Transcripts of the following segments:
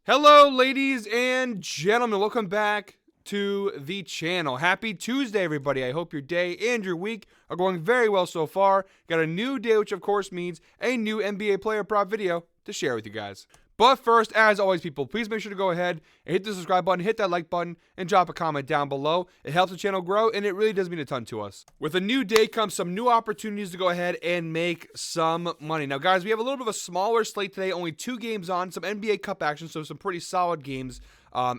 Hello, ladies and gentlemen. Welcome back to the channel. Happy Tuesday, everybody. I hope your day and your week are going very well so far. Got a new day, which of course means a new NBA player prop video to share with you guys. But first, as always, people, please make sure to go ahead and hit the subscribe button, hit that like button, and drop a comment down below. It helps the channel grow, and it really does mean a ton to us. With a new day comes some new opportunities to go ahead and make some money. Now, guys, we have a little bit of a smaller slate today, only 2 games on, some NBA Cup action, so some pretty solid games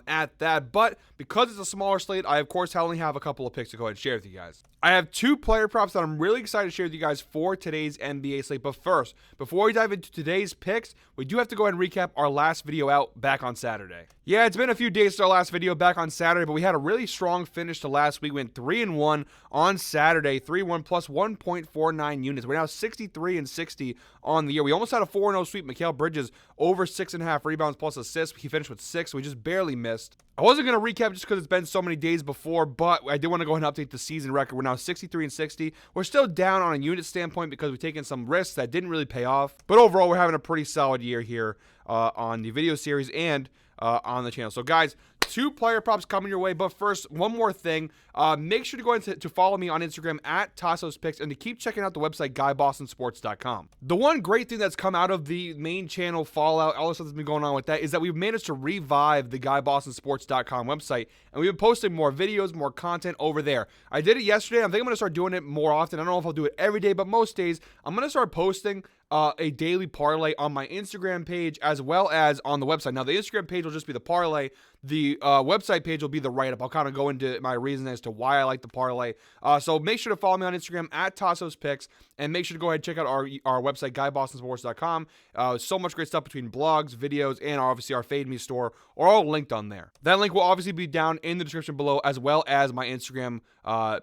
at that. But because it's a smaller slate, I, of course, only have a couple of picks to go ahead and share with you guys. I have 2 player props that I'm really excited to share with you guys for today's NBA slate. But first, before we dive into today's picks, we do have to go ahead and recap our last video out back on Saturday. Yeah, it's been a few days since our last video back on Saturday, but we had a really strong finish to last week. We went 3-1 on Saturday, 3-1 plus 1.49 units. We're now 63-60 on the year. We almost had a 4-0 sweep. Mikal Bridges over 6.5 rebounds plus assists. He finished with 6, so we just barely missed. I wasn't going to recap just because it's been so many days before, but I did want to go ahead and update the season record. We're now 63-60. We're still down on a unit standpoint because we've taken some risks that didn't really pay off. But overall, we're having a pretty solid year here on the video series and on the channel. So, guys, 2 player props coming your way. But first, one more thing. Make sure to go ahead to follow me on Instagram at TassosPicks and to keep checking out the website GuyBostonSports.com. The one great thing that's come out of the main channel fallout, all the stuff that's been going on with that, is that we've managed to revive the GuyBostonSports.com website, and we've been posting more videos, more content over there. I did it yesterday. I think I'm going to start doing it more often. I don't know if I'll do it every day, but most days I'm going to start posting a daily parlay on my Instagram page as well as on the website. Now, the Instagram page will just be the parlay. The website page will be the write-up. I'll kind of go into my reason as to why I like the parlay. So make sure to follow me on Instagram at TassosPicks, and make sure to go ahead and check out our website, GuyBostonSports.com. So much great stuff between blogs, videos, and obviously our Fade Me store are all linked on there. That link will obviously be down in the description below as well as my Instagram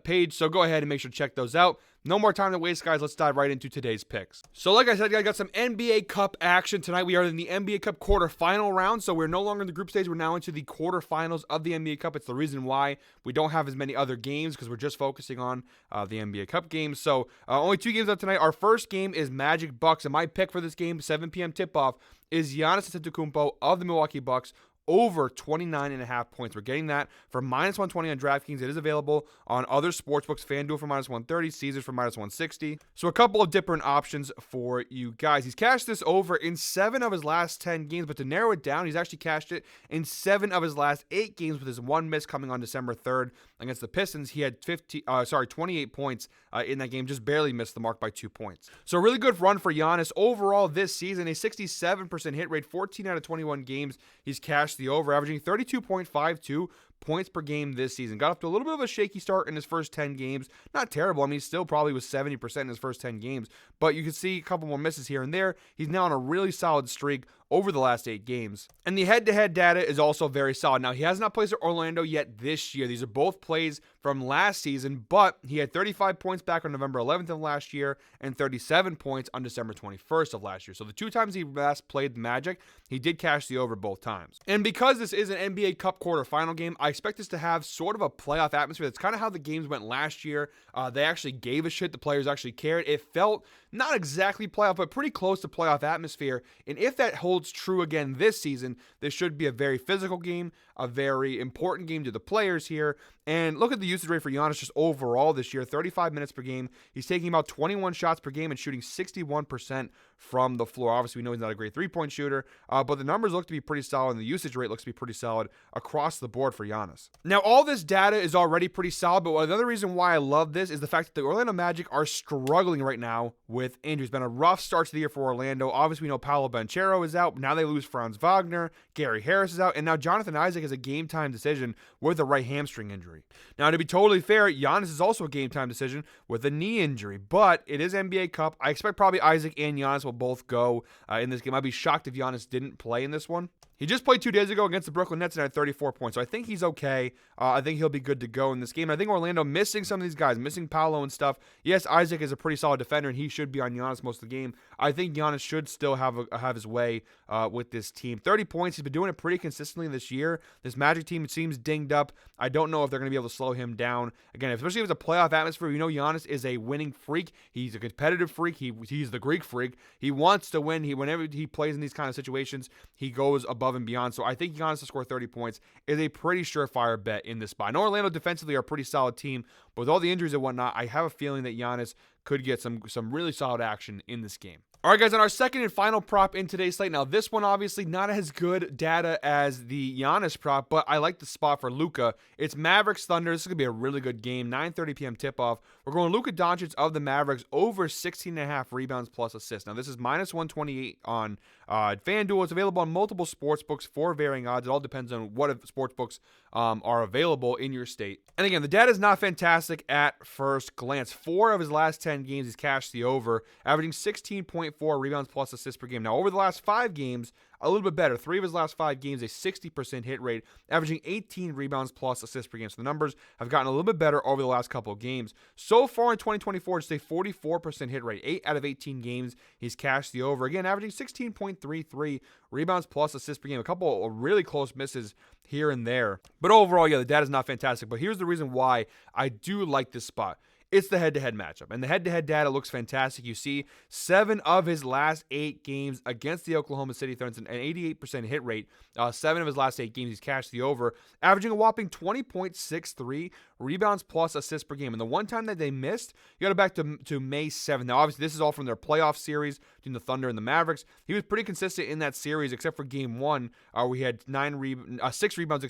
page. So go ahead and make sure to check those out. No more time to waste, guys. Let's dive right into today's picks. So like I said, I got some NBA Cup action tonight. We are in the NBA Cup quarterfinal round, so we're no longer in the group stage. We're now into the quarterfinals of the NBA Cup. It's the reason why we don't have as many other games, because we're just focusing on the NBA Cup games. So only 2 games up tonight. Our first game is Magic Bucks, and my pick for this game, 7 p.m. tip-off, is Giannis Antetokounmpo of the Milwaukee Bucks over 29.5 points. We're getting that for -120 on DraftKings. It is available on other sportsbooks, FanDuel for -130, Caesars for -160. So a couple of different options for you guys. He's cashed this over in 7 of his last 10 games, but to narrow it down, he's actually cashed it in 7 of his last 8 games with his 1 miss coming on December 3rd against the Pistons. He had 28 points in that game, just barely missed the mark by 2 points. So a really good run for Giannis overall this season, a 67% hit rate, 14 out of 21 games. He's cashed the over, averaging 32.52 points per game this season. Got off to a little bit of a shaky start in his first 10 games. Not terrible. I mean, he still probably was 70% in his first 10 games, but you can see a couple more misses here and there. He's now on a really solid streak over the last 8 games. And the head-to-head data is also very solid. Now, he has not played for Orlando yet this year. These are both plays from last season, but he had 35 points back on November 11th of last year and 37 points on December 21st of last year. So the 2 times he last played the Magic, he did cash the over both times. And because this is an NBA Cup quarterfinal game, I expect this to have sort of a playoff atmosphere. That's kind of how the games went last year. They actually gave a shit. The players actually cared. It felt not exactly playoff, but pretty close to playoff atmosphere. And if that holds true again this season, this should be a very physical game, a very important game to the players here. And look at the usage rate for Giannis just overall this year, 35 minutes per game. He's taking about 21 shots per game and shooting 61% from the floor. Obviously, we know he's not a great three-point shooter, but the numbers look to be pretty solid, and the usage rate looks to be pretty solid across the board for Giannis. Now, all this data is already pretty solid, but another reason why I love this is the fact that the Orlando Magic are struggling right now with injuries. It's been a rough start to the year for Orlando. Obviously, we know Paolo Banchero is out. Now they lose Franz Wagner. Gary Harris is out. And now Jonathan Isaac has a game-time decision with a right hamstring injury. Now, to be totally fair, Giannis is also a game-time decision with a knee injury. But it is NBA Cup. I expect probably Isaac and Giannis will both go in this game. I'd be shocked if Giannis didn't play in this one. He just played 2 days ago against the Brooklyn Nets and had 34 points. So I think he's okay. I think he'll be good to go in this game. I think Orlando missing some of these guys, missing Paolo and stuff. Yes, Isaac is a pretty solid defender, and he should be on Giannis most of the game. I think Giannis should still have his way with this team. 30 points. He's been doing it pretty consistently this year. This Magic team, it seems dinged up. I don't know if they're going to be able to slow him down. Again, especially if it's a playoff atmosphere, you know Giannis is a winning freak. He's a competitive freak. He's the Greek freak. He wants to win. Whenever he plays in these kind of situations, he goes above and beyond. So I think Giannis to score 30 points is a pretty surefire bet in this spot. I know Orlando defensively are a pretty solid team, but with all the injuries and whatnot, I have a feeling that Giannis could get some really solid action in this game. All right, guys, on our second and final prop in today's slate. Now, this one obviously not as good data as the Giannis prop, but I like the spot for Luka. It's Mavericks Thunder. This is going to be a really good game. 9:30 p.m. tip-off. We're going Luka Dončić of the Mavericks over 16.5 rebounds plus assists. Now, this is minus 128 on FanDuel. It's available on multiple sports books for varying odds. It all depends on what sports books are available in your state. And again, the data is not fantastic at first glance. 4 of his last 10 games, he's cashed the over, averaging 16.4 rebounds plus assists per game. Now, over the last 5 games, a little bit better. 3 of his last 5 games, a 60% hit rate, averaging 18 rebounds plus assists per game. So the numbers have gotten a little bit better over the last couple of games. So far in 2024, just a 44% hit rate. 8 out of 18 games, he's cashed the over. Again, averaging 16.33 rebounds plus assists per game. A couple of really close misses here and there. But overall, yeah, the data is not fantastic. But here's the reason why I do like this spot. It's the head-to-head matchup. And the head-to-head data looks fantastic. You see 7 of his last 8 games against the Oklahoma City Thunder, an 88% hit rate. 7 of his last 8 games, he's cashed the over, averaging a whopping 20.63 rebounds plus assists per game. And the one time that they missed, you got to back to May 7th. Now, obviously, this is all from their playoff series between the Thunder and the Mavericks. He was pretty consistent in that series, except for game 1, where he had 6 rebounds,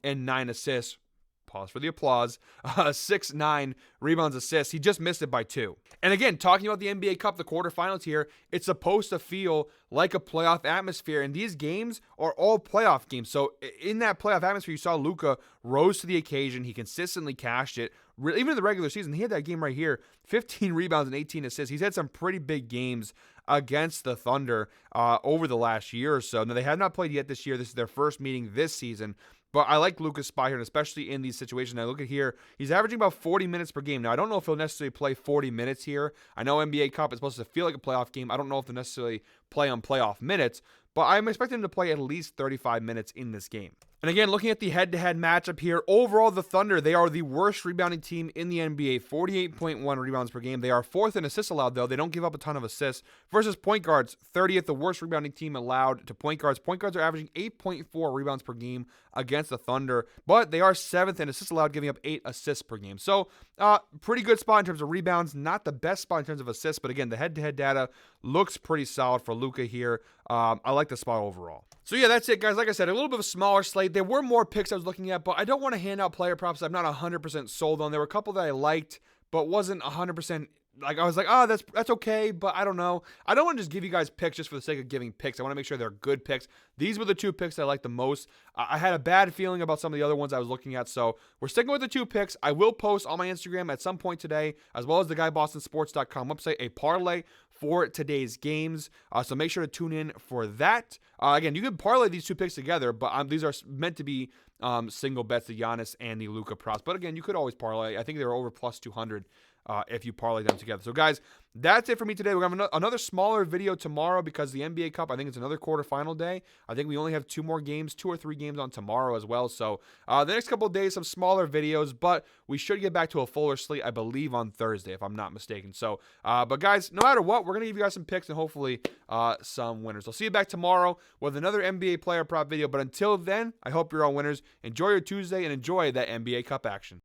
and 9 assists. Pause for the applause. 6-9 rebounds, assists. He just missed it by 2. And again, talking about the NBA Cup, the quarterfinals here, it's supposed to feel like a playoff atmosphere. And these games are all playoff games. So in that playoff atmosphere, you saw Luka rose to the occasion. He consistently cashed it. Even in the regular season, he had that game right here, 15 rebounds and 18 assists. He's had some pretty big games against the Thunder over the last year or so. Now, they have not played yet this year. This is their first meeting this season. But I like Luka's spot here, and especially in these situations. Now, look at here. He's averaging about 40 minutes per game. Now, I don't know if he'll necessarily play 40 minutes here. I know NBA Cup is supposed to feel like a playoff game. I don't know if they'll necessarily play on playoff minutes, but I'm expecting him to play at least 35 minutes in this game. And again, looking at the head-to-head matchup here, overall, the Thunder, they are the worst rebounding team in the NBA, 48.1 rebounds per game. They are 4th in assists allowed, though. They don't give up a ton of assists. Versus point guards, 30th, the worst rebounding team allowed to point guards. Point guards are averaging 8.4 rebounds per game against the Thunder, but they are 7th in assists allowed, giving up 8 assists per game. So, pretty good spot in terms of rebounds. Not the best spot in terms of assists, but again, the head-to-head data looks pretty solid for Luka here. I like the spot overall. So yeah, that's it, guys. Like I said, a little bit of a smaller slate. There were more picks I was looking at, but I don't want to hand out player props I'm not 100% sold on. There were a couple that I liked, but wasn't 100%. Like, I was like, oh, that's okay, but I don't know. I don't want to just give you guys picks just for the sake of giving picks. I want to make sure they're good picks. These were the 2 picks I liked the most. I had a bad feeling about some of the other ones I was looking at, so we're sticking with the 2 picks. I will post on my Instagram at some point today, as well as the GuyBostonSports.com website, a parlay for today's games. So make sure to tune in for that. Again, you can parlay these 2 picks together, but these are meant to be single bets, the Giannis and the Luka props. But again, you could always parlay. I think they're over plus 200. If you parlay them together. So, guys, that's it for me today. We're going to have another smaller video tomorrow because the NBA Cup, I think it's another quarterfinal day. I think we only have 2 more games, 2 or 3 games on tomorrow as well. So, the next couple of days, some smaller videos, but we should get back to a fuller slate, I believe, on Thursday, if I'm not mistaken. So, but guys, no matter what, we're going to give you guys some picks and hopefully some winners. I'll see you back tomorrow with another NBA player prop video. But until then, I hope you're all winners. Enjoy your Tuesday and enjoy that NBA Cup action.